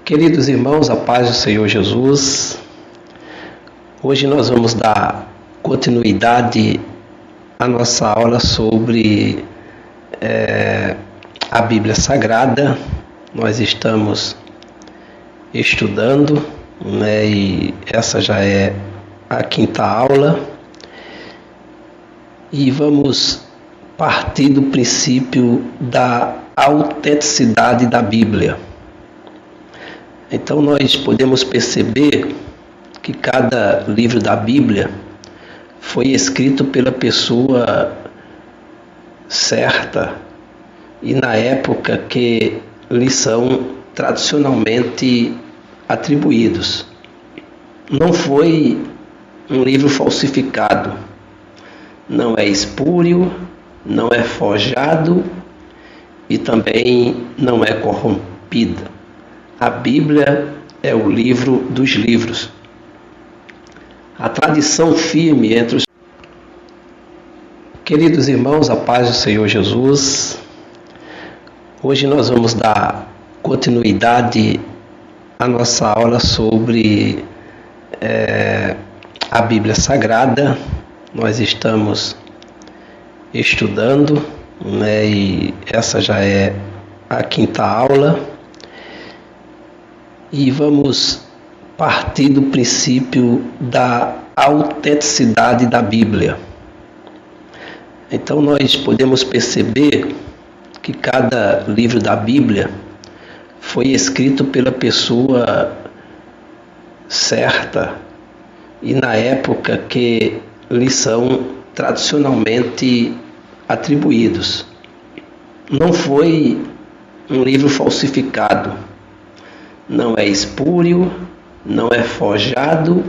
Queridos irmãos, a paz do Senhor Jesus. Hoje nós vamos dar continuidade à nossa aula sobre a Bíblia Sagrada. Nós estamos estudando, e essa já é a quinta aula. E vamos partir do princípio da autenticidade da Bíblia. Então nós podemos perceber que cada livro da Bíblia foi escrito pela pessoa certa e na época que lhes são tradicionalmente atribuídos. Não foi um livro falsificado, não é espúrio, não é forjado e também não é corrompida. A Bíblia é o livro dos livros. A tradição firme entre os... Queridos irmãos, a paz do Senhor Jesus. Hoje nós vamos dar continuidade à nossa aula sobre a Bíblia Sagrada. Nós estamos estudando, e essa já é a quinta aula. E vamos partir do princípio da autenticidade da Bíblia. Então nós podemos perceber que cada livro da Bíblia foi escrito pela pessoa certa e na época que lhes são tradicionalmente atribuídos. Não foi um livro falsificado, não é espúrio, não é forjado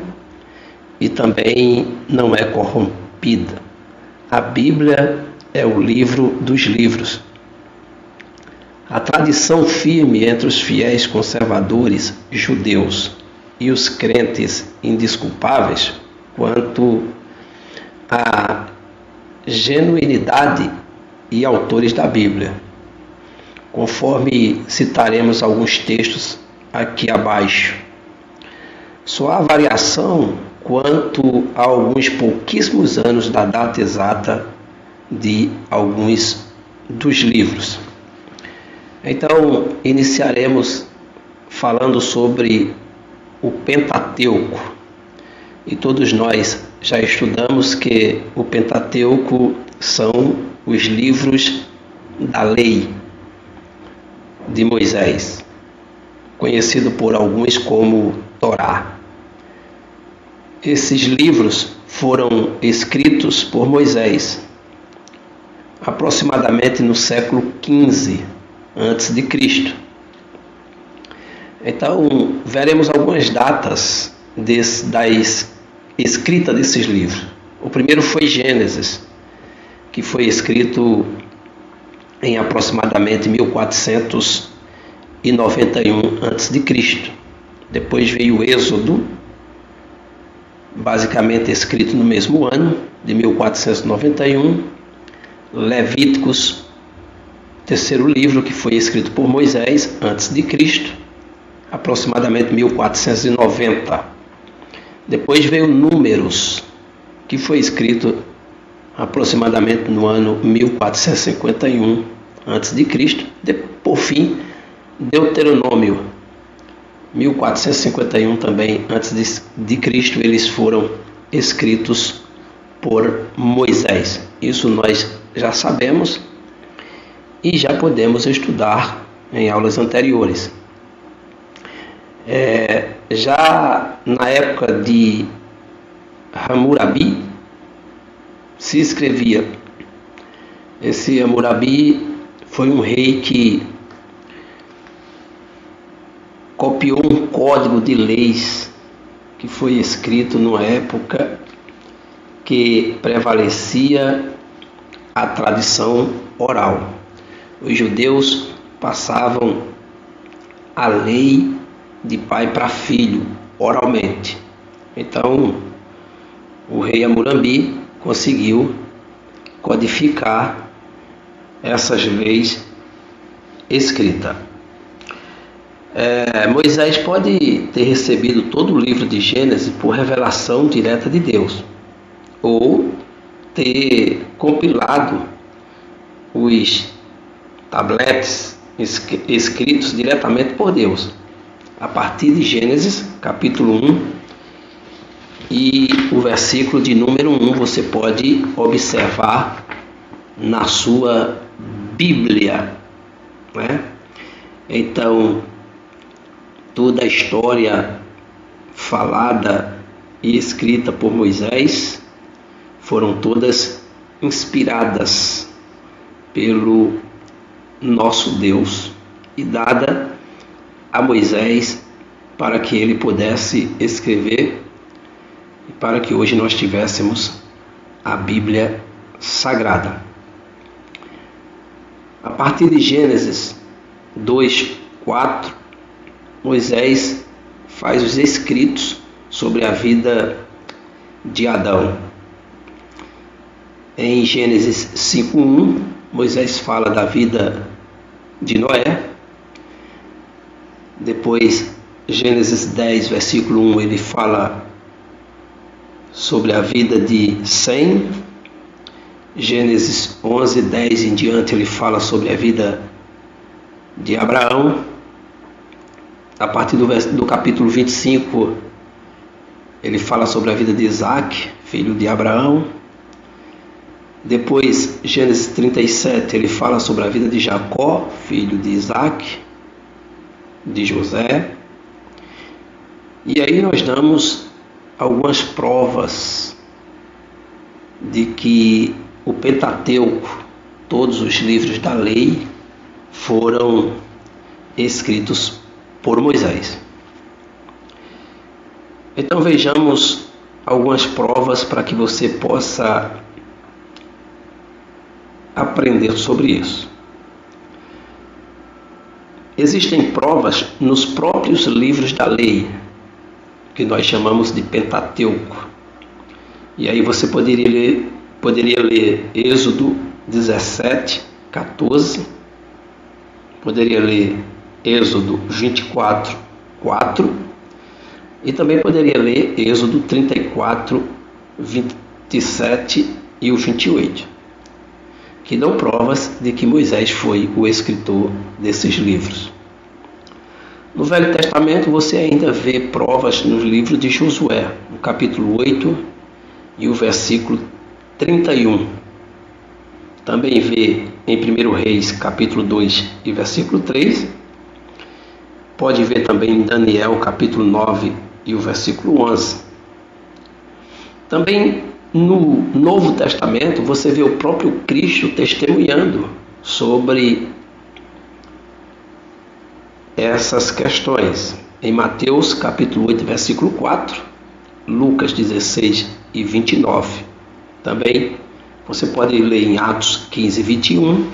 e também não é corrompida. A Bíblia é o livro dos livros. A tradição firme entre os fiéis conservadores judeus e os crentes indesculpáveis quanto à genuinidade e autores da Bíblia. Conforme citaremos alguns textos aqui abaixo. Só há variação quanto a alguns pouquíssimos anos da data exata de alguns dos livros. Então, iniciaremos falando sobre o Pentateuco. E todos nós já estudamos que o Pentateuco são os livros da lei de Moisés, conhecido por alguns como Torá. Esses livros foram escritos por Moisés, aproximadamente no século XV a.C. Então, veremos algumas datas da escrita desses livros. O primeiro foi Gênesis, que foi escrito em aproximadamente 1491 a.C. Depois veio Êxodo, basicamente escrito no mesmo ano, de 1491. Levíticos, terceiro livro, que foi escrito por Moisés, antes de Cristo, aproximadamente 1490. Depois veio Números, que foi escrito aproximadamente no ano 1451 a.C. Por fim, Deuteronômio, 1451 também antes de Cristo, eles foram escritos por Moisés. Isso nós já sabemos e já podemos estudar em aulas anteriores. Já na época de Hammurabi se escrevia. Esse Hammurabi foi um rei que copiou um código de leis que foi escrito numa época que prevalecia a tradição oral. Os judeus passavam a lei de pai para filho, oralmente. Então, o rei Hammurabi conseguiu codificar essas leis escritas. Moisés pode ter recebido todo o livro de Gênesis por revelação direta de Deus, ou ter compilado os tabletes escritos diretamente por Deus, a partir de Gênesis, capítulo 1, e o versículo de número 1 você pode observar na sua Bíblia, né? Então, toda a história falada e escrita por Moisés foram todas inspiradas pelo nosso Deus e dada a Moisés para que ele pudesse escrever e para que hoje nós tivéssemos a Bíblia Sagrada. A partir de Gênesis 2:4, Moisés faz os escritos sobre a vida de Adão. Em Gênesis 5:1, Moisés fala da vida de Noé. Depois, Gênesis 10, versículo 1, ele fala sobre a vida de Sem. Gênesis 11, 10 em diante, ele fala sobre a vida de Abraão. A partir do capítulo 25, ele fala sobre a vida de Isaac, filho de Abraão. Depois, Gênesis 37, ele fala sobre a vida de Jacó, filho de Isaac, de José. E aí nós damos algumas provas de que o Pentateuco, todos os livros da lei, foram escritos por Moisés. Então vejamos algumas provas para que você possa aprender sobre isso. Existem provas nos próprios livros da lei, que nós chamamos de Pentateuco. E aí você poderia ler Êxodo 17, 14, poderia ler Êxodo 24, 4, e também poderia ler Êxodo 34, 27 e o 28, que dão provas de que Moisés foi o escritor desses livros. No Velho Testamento você ainda vê provas no livro de Josué, no capítulo 8 e o versículo 31. Também vê em 1 Reis, capítulo 2 e versículo 3. Pode ver também em Daniel, capítulo 9 e o versículo 11. Também no Novo Testamento você vê o próprio Cristo testemunhando sobre essas questões. Em Mateus, capítulo 8, versículo 4, Lucas 16 e 29. Também você pode ler em Atos 15, 21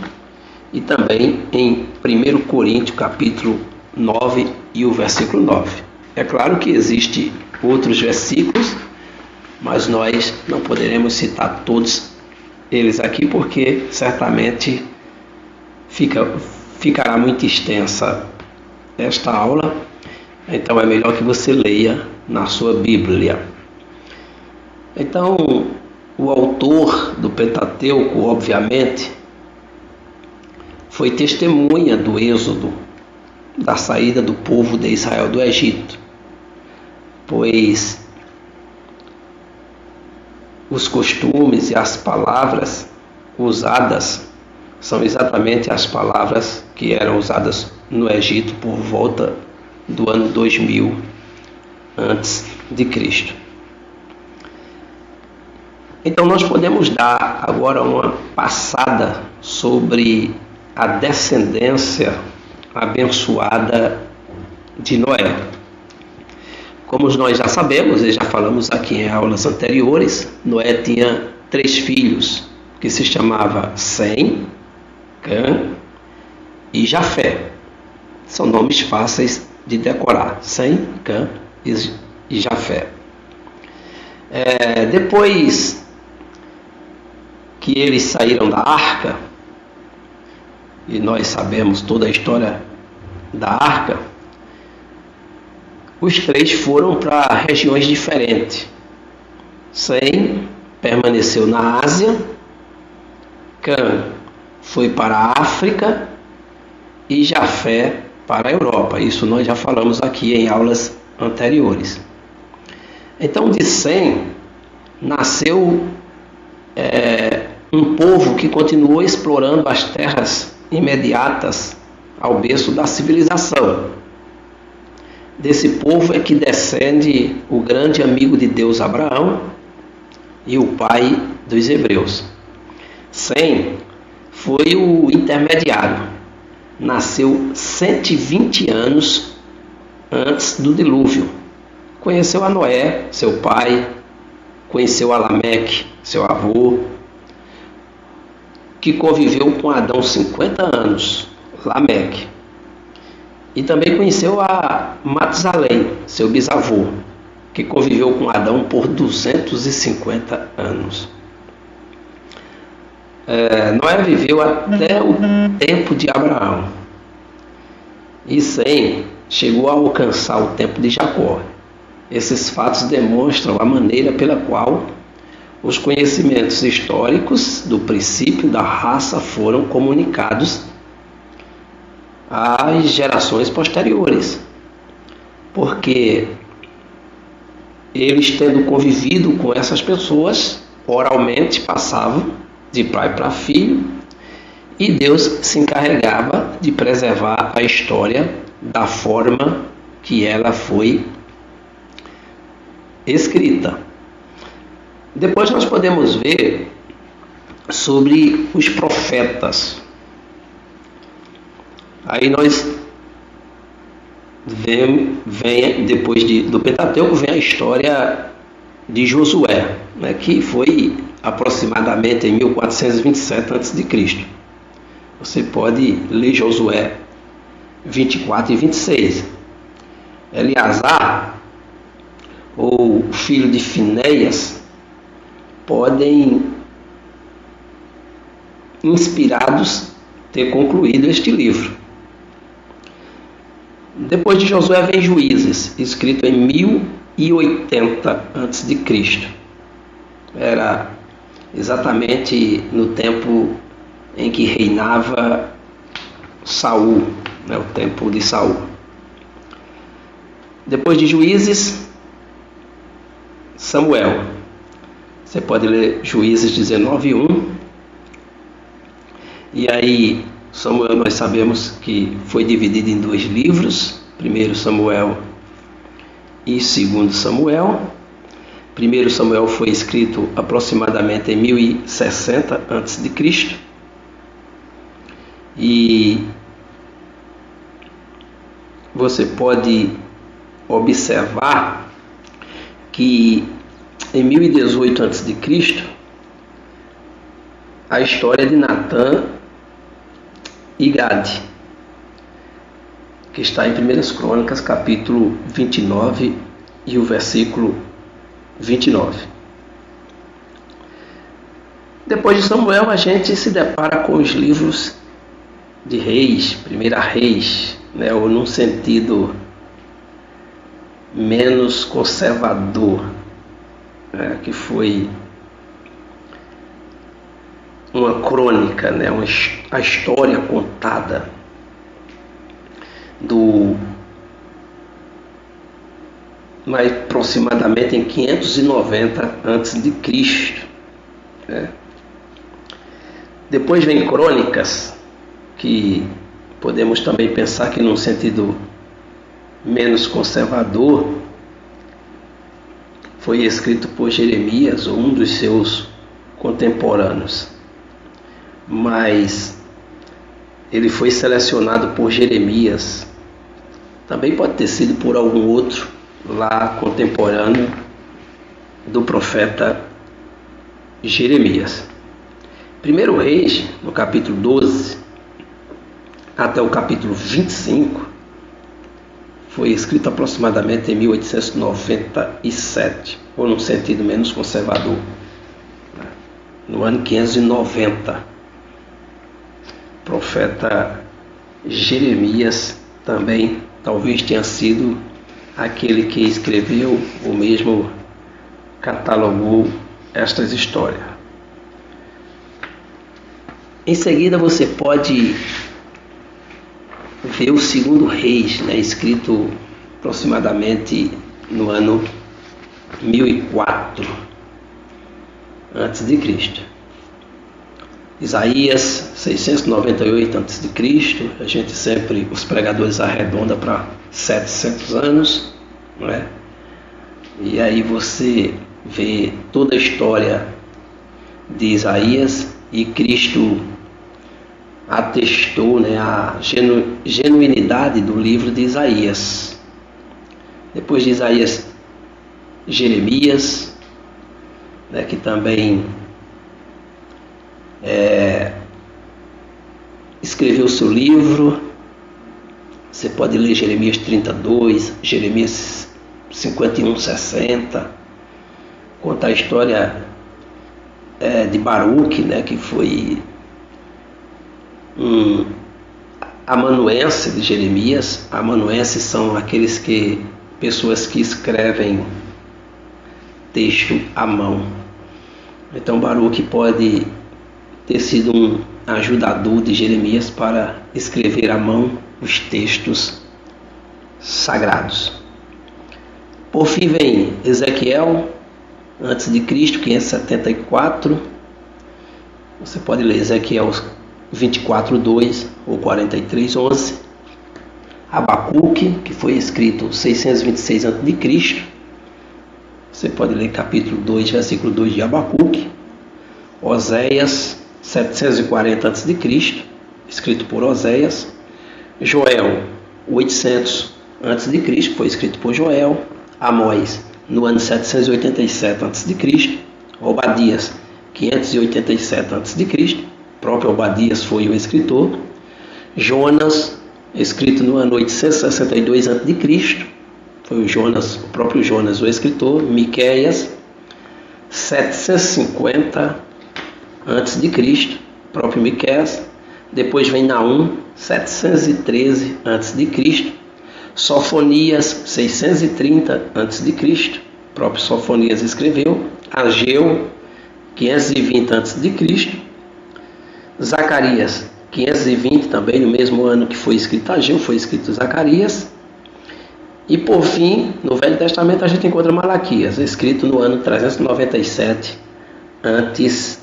e também em 1 Coríntios, capítulo 9 e o versículo 9. É claro que existem outros versículos, mas nós não poderemos citar todos eles aqui porque certamente ficará muito extensa esta aula. Então é melhor que você leia na sua Bíblia. Então, o autor do Pentateuco, obviamente, foi testemunha do êxodo, da saída do povo de Israel do Egito, pois os costumes e as palavras usadas são exatamente as palavras que eram usadas no Egito por volta do ano 2000 antes de Cristo. Então nós podemos dar agora uma passada sobre a descendência abençoada de Noé. Como nós já sabemos e já falamos aqui em aulas anteriores, Noé tinha 3 filhos que se chamavam Sem, Cã e Jafé. São nomes fáceis de decorar: Sem, Cã e Jafé. Depois que eles saíram da arca, e nós sabemos toda a história da arca, Os três foram para regiões diferentes. Sem permaneceu na Ásia, Cã foi para a África e Jafé para a Europa. Isso nós já falamos aqui em aulas anteriores. Então, de Sem nasceu um povo que continuou explorando as terras imediatas ao berço da civilização. Desse povo é que descende o grande amigo de Deus Abraão e o pai dos hebreus. Sem foi o intermediário. Nasceu 120 anos antes do dilúvio. Conheceu a Noé, seu pai, conheceu a Lameque, seu avô, que conviveu com Adão 50 anos, Lameque. E também conheceu a Matusalém, seu bisavô, que conviveu com Adão por 250 anos. Noé viveu até o tempo de Abraão. E Sem chegou a alcançar o tempo de Jacó. Esses fatos demonstram a maneira pela qual os conhecimentos históricos do princípio da raça foram comunicados às gerações posteriores. Porque eles, tendo convivido com essas pessoas, oralmente passavam de pai para filho, e Deus se encarregava de preservar a história da forma que ela foi escrita. Depois nós podemos ver sobre os profetas. Aí nós vem depois do Pentateuco, vem a história de Josué, né, que foi aproximadamente em 1427 a.C. Você pode ler Josué 24 e 26. Eleazar, ou filho de Finéias, podem, inspirados, ter concluído este livro. Depois de Josué vem Juízes, escrito em 1080 a.C. Era exatamente no tempo em que reinava Saul, né, o tempo de Saul. Depois de Juízes, Samuel. Você pode ler Juízes 19:1. E aí, Samuel, nós sabemos que foi dividido em 2 livros, 1 Samuel e 2 Samuel. 1 Samuel foi escrito aproximadamente em 1060 a.C. E você pode observar que em 1018 a.C., a história de Natã e Gade, que está em 1 Crônicas, capítulo 29 e o versículo 29. Depois de Samuel, a gente se depara com os livros de Reis, 1 Reis, né, ou num sentido menos conservador, né, que foi uma crônica, né, a história contada mais aproximadamente em 590 a.C. Né? Depois vem Crônicas, que podemos também pensar que num sentido menos conservador, foi escrito por Jeremias, ou um dos seus contemporâneos. Mas ele foi selecionado por Jeremias. Também pode ter sido por algum outro lá contemporâneo do profeta Jeremias. 1 Reis, no capítulo 12 até o capítulo 25, foi escrito aproximadamente em 1897, ou num sentido menos conservador, no ano 590. O profeta Jeremias também talvez tenha sido aquele que escreveu, o mesmo catalogou estas histórias. Em seguida você pode ver o Segundo Reis, escrito aproximadamente no ano 1004 a.C. Isaías 698 a.C. A gente sempre, os pregadores arredondam para 700 anos, não é? E aí você vê toda a história de Isaías, e Cristo atestou, a genuinidade do livro de Isaías. Depois de Isaías, Jeremias, que também escreveu seu livro. Você pode ler Jeremias 32, Jeremias 51, 60, conta a história de Baruque, que foi um amanuense de Jeremias. Amanuenses são pessoas que escrevem texto à mão. Então Baruque pode ter sido um ajudador de Jeremias para escrever à mão os textos sagrados. Por fim vem Ezequiel, antes de Cristo, 574. Você pode ler Ezequiel 24:2 ou 43:11. Abacuque, que foi escrito 626 a.C. Você pode ler capítulo 2, versículo 2 de Abacuque. Oséias 740 a.C., escrito por Oséias. Joel 800 a.C., foi escrito por Joel. Amós no ano 787 a.C., Obadias 587 a.C., próprio Obadias foi o escritor. Jonas, escrito no ano 862 a.C., foi o próprio Jonas o escritor. Miqueias 750 a.C., próprio Miqueias. Depois vem Naum 713 a.C., Sofonias 630 a.C., próprio Sofonias escreveu. Ageu 520 a.C., Zacarias 520, também no mesmo ano que foi escrito Ageu, foi escrito Zacarias. E por fim, no Velho Testamento a gente encontra Malaquias, escrito no ano 397 a.C.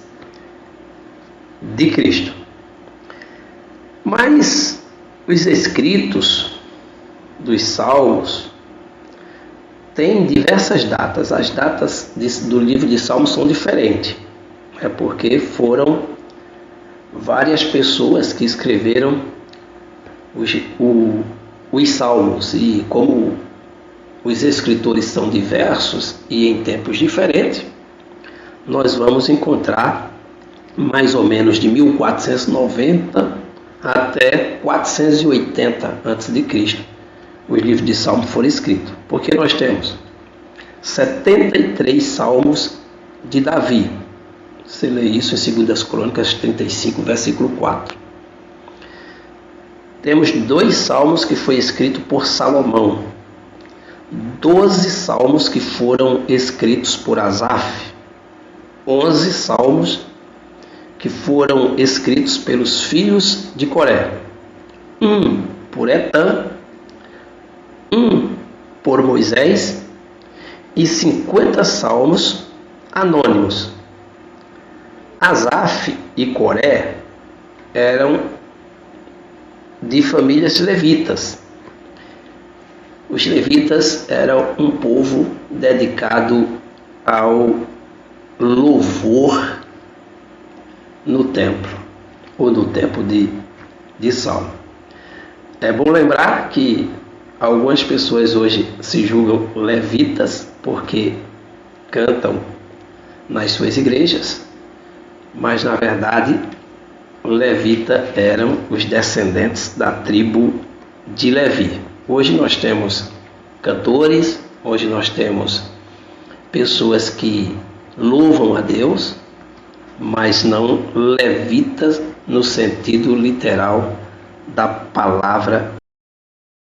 Mas os escritos dos Salmos têm diversas datas. As datas do livro de Salmos são diferentes. É porque foram várias pessoas que escreveram os Salmos. E como os escritores são diversos e em tempos diferentes, nós vamos encontrar mais ou menos de 1490 até 480 a.C. os livros de Salmos foram escritos. Porque nós temos 73 Salmos de Davi. Você lê isso em 2 Crônicas 35, versículo 4. Temos 2 salmos que foi escrito por Salomão. 12 salmos que foram escritos por Asaf. 11 salmos que foram escritos pelos filhos de Coré. 1 por Etã, 1 por Moisés e 50 salmos anônimos. Asaf e Coré eram de famílias levitas. Os levitas eram um povo dedicado ao louvor no templo, ou no tempo de Salmo. É bom lembrar que algumas pessoas hoje se julgam levitas porque cantam nas suas igrejas, mas na verdade levita eram os descendentes da tribo de Levi. Hoje nós temos cantores, hoje nós temos pessoas que louvam a Deus, mas não levitas no sentido literal da palavra